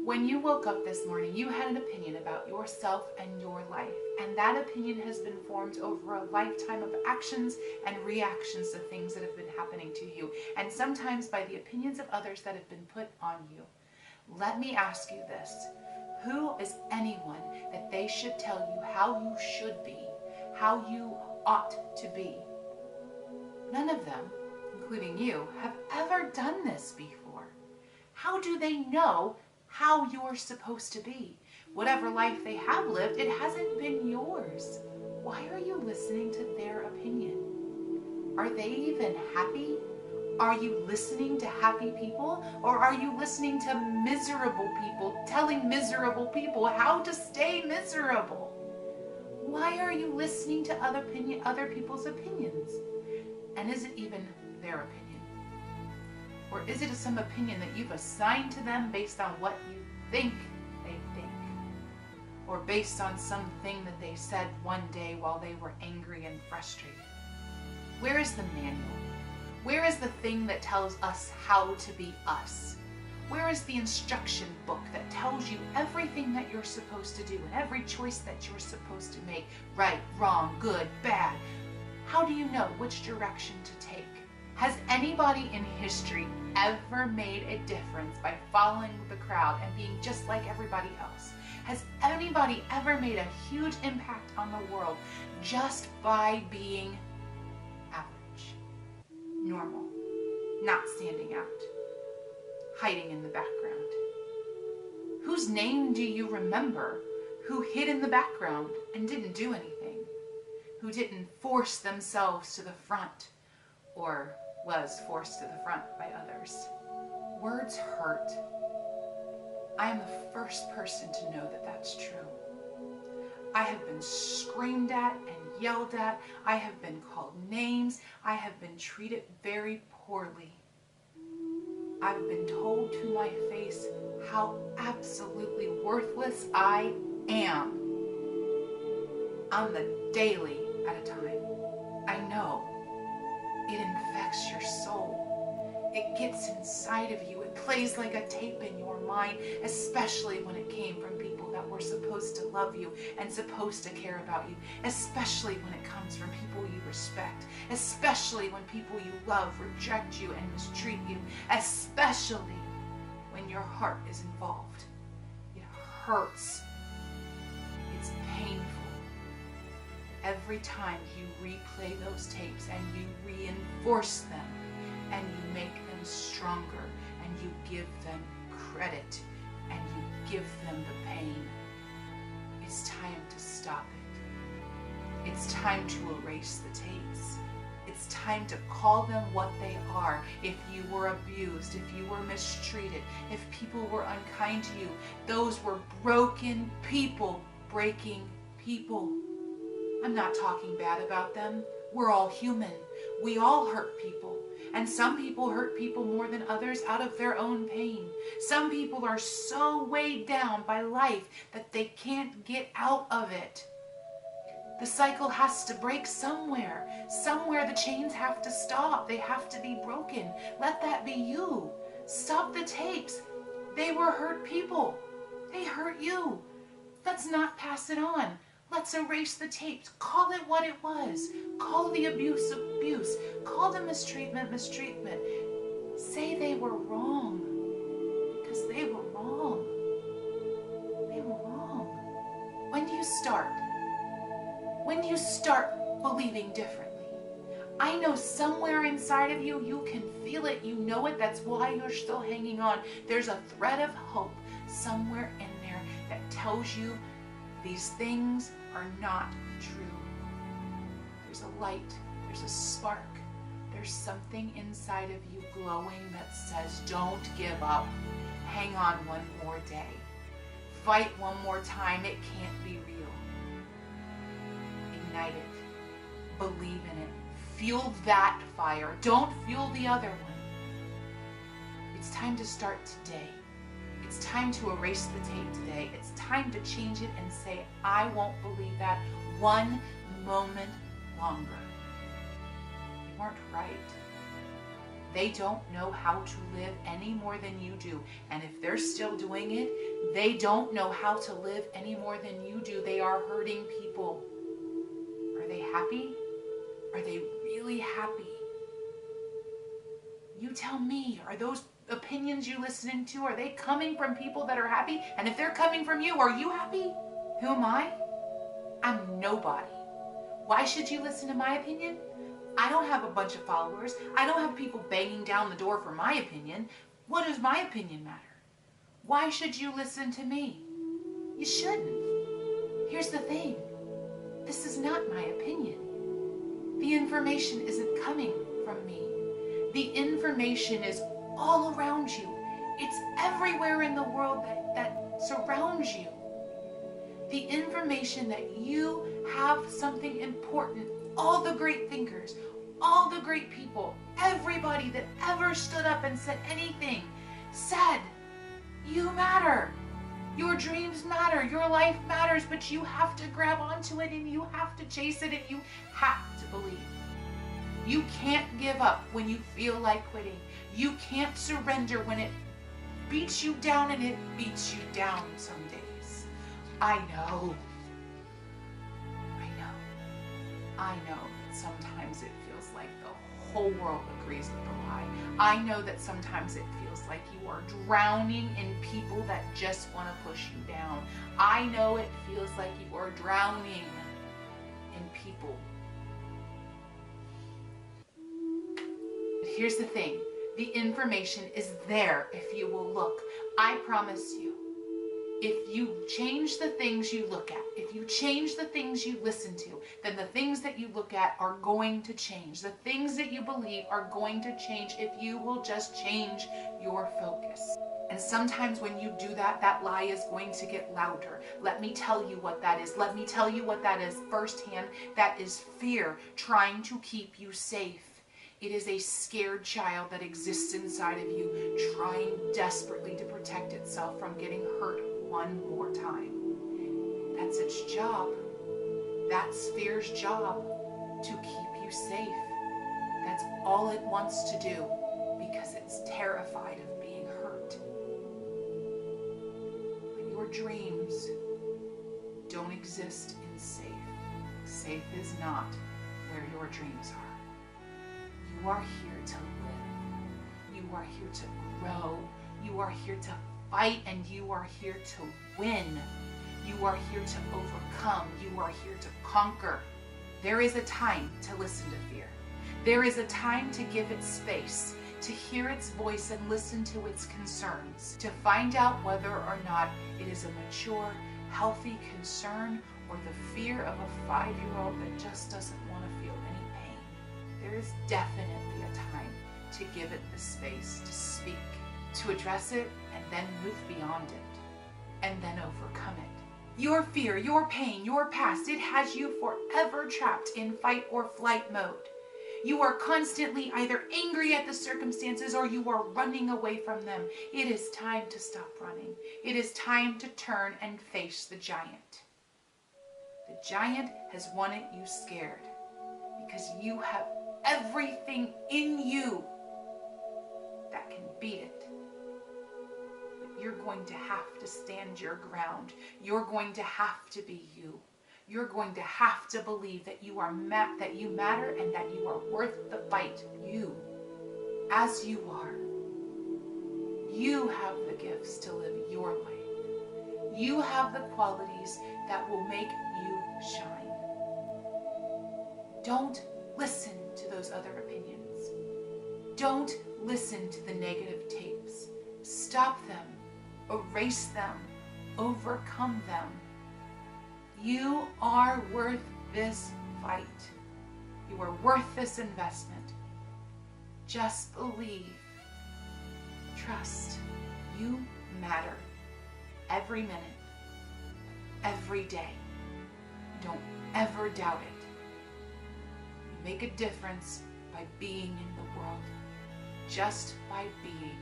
When you woke up this morning, you had an opinion about yourself and your life, and that opinion has been formed over a lifetime of actions and reactions to things that have been happening to you, and sometimes by the opinions of others that have been put on you. Let me ask you this. Who is anyone that they should tell you how you should be, how you ought to be? None of them, including you, have ever done this before. How do they know how you're supposed to be? Whatever life they have lived, it hasn't been yours. Why are you listening to their opinion? Are they even happy? Are you listening to happy people, or are you listening to miserable people telling miserable people how to stay miserable? Why are you listening to other people's opinions? And is it even their opinion? Or is it some opinion that you've assigned to them based on what you think they think? Or based on something that they said one day while they were angry and frustrated? Where is the manual? Where is the thing that tells us how to be us? Where is the instruction book that tells you everything that you're supposed to do and every choice that you're supposed to make? Right, wrong, good, bad. How do you know which direction to take? Has anybody in history ever made a difference by following the crowd and being just like everybody else? Has anybody ever made a huge impact on the world just by being average, normal, not standing out, hiding in the background? Whose name do you remember who hid in the background and didn't do anything? Who didn't force themselves to the front or was forced to the front by others? Words hurt. I am the first person to know that that's true. I have been screamed at and yelled at. I have been called names. I have been treated very poorly. I've been told to my face how absolutely worthless I am on the daily at a time. I know it infects your soul. It gets inside of you. It plays like a tape in your mind, especially when it came from people that were supposed to love you and supposed to care about you, especially when it comes from people you respect, especially when people you love reject you and mistreat you, especially when your heart is involved. It hurts. It's painful. Every time you replay those tapes and you reinforce them and you make them stronger and you give them credit and you give them the pain, it's time to stop it. It's time to erase the tapes. It's time to call them what they are. If you were abused, if you were mistreated, if people were unkind to you, those were broken people breaking people. I'm not talking bad about them. We're all human. We all hurt people. And some people hurt people more than others out of their own pain. Some people are so weighed down by life that they can't get out of it. The cycle has to break somewhere. Somewhere the chains have to stop. They have to be broken. Let that be you. Stop the tapes. They were hurt people. They hurt you. Let's not pass it on. Let's erase the tapes. Call it what it was. Call the abuse abuse. Call the mistreatment mistreatment. Say they were wrong. Because they were wrong. They were wrong. When do you start? When do you start believing differently? I know somewhere inside of you, you can feel it. You know it. That's why you're still hanging on. There's a thread of hope somewhere in there that tells you these things are not true. There's a light, there's a spark, there's something inside of you glowing that says, don't give up. Hang on one more day. Fight one more time. It can't be real. Ignite it. Believe in it. Fuel that fire. Don't fuel the other one. It's time to start today. It's time to erase the tape today. It's time to change it and say, I won't believe that one moment longer. You weren't right. They don't know how to live any more than you do. And if they're still doing it, they don't know how to live any more than you do. They are hurting people. Are they happy? Are they really happy? You tell me, are those opinions you listening to, are they coming from people that are happy? And if they're coming from you, are you happy? Who am I? I'm nobody. Why should you listen to my opinion? I don't have a bunch of followers. I don't have people banging down the door for my opinion. What does my opinion matter? Why should you listen to me? You shouldn't. Here's the thing. This is not my opinion. The information isn't coming from me. The information is all around you. It's everywhere in the world that surrounds you. The information that you have something important, all the great thinkers, all the great people, everybody that ever stood up and said anything, said, you matter. Your dreams matter. Your life matters, but you have to grab onto it and you have to chase it and you have to believe. You can't give up when you feel like quitting. You can't surrender when it beats you down, and it beats you down some days. I know that sometimes it feels like the whole world agrees with the lie. I know that sometimes it feels like you are drowning in people that just want to push you down. I know it feels like you are drowning in people. But here's the thing. The information is there if you will look. I promise you. If you change the things you look at, if you change the things you listen to, then the things that you look at are going to change. The things that you believe are going to change if you will just change your focus. And sometimes when you do that, that lie is going to get louder. Let me tell you what that is. Let me tell you what that is firsthand. That is fear trying to keep you safe. It is a scared child that exists inside of you, trying desperately to protect itself from getting hurt one more time. That's its job. That's fear's job, to keep you safe. That's all it wants to do because it's terrified of being hurt. But your dreams don't exist in safe. Safe is not where your dreams are. You are here to live. You are here to grow. You are here to fight, and you are here to win. You are here to overcome. You are here to conquer. There is a time to listen to fear. There is a time to give it space, to hear its voice and listen to its concerns, to find out whether or not it is a mature, healthy concern or the fear of a 5-year-old that just doesn't want to feel any pain. There is definitely a time to give it the space to speak, to address it, and then move beyond it, and then overcome it. Your fear, your pain, your past, it has you forever trapped in fight or flight mode. You are constantly either angry at the circumstances or you are running away from them. It is time to stop running. It is time to turn and face the giant. The giant has wanted you scared because you have everything in you that can beat it. But you're going to have to stand your ground. You're going to have to be you. You're going to have to believe that you are that you matter and that you are worth the fight. You, as you are, you have the gifts to live your life. You have the qualities that will make you shine. Don't listen to those other opinions. Don't listen to the negative tapes. Stop them. Erase them. Overcome them. You are worth this fight. You are worth this investment. Just believe. Trust. You matter. Every minute. Every day. Don't ever doubt it. You make a difference by being in the world. Just by being.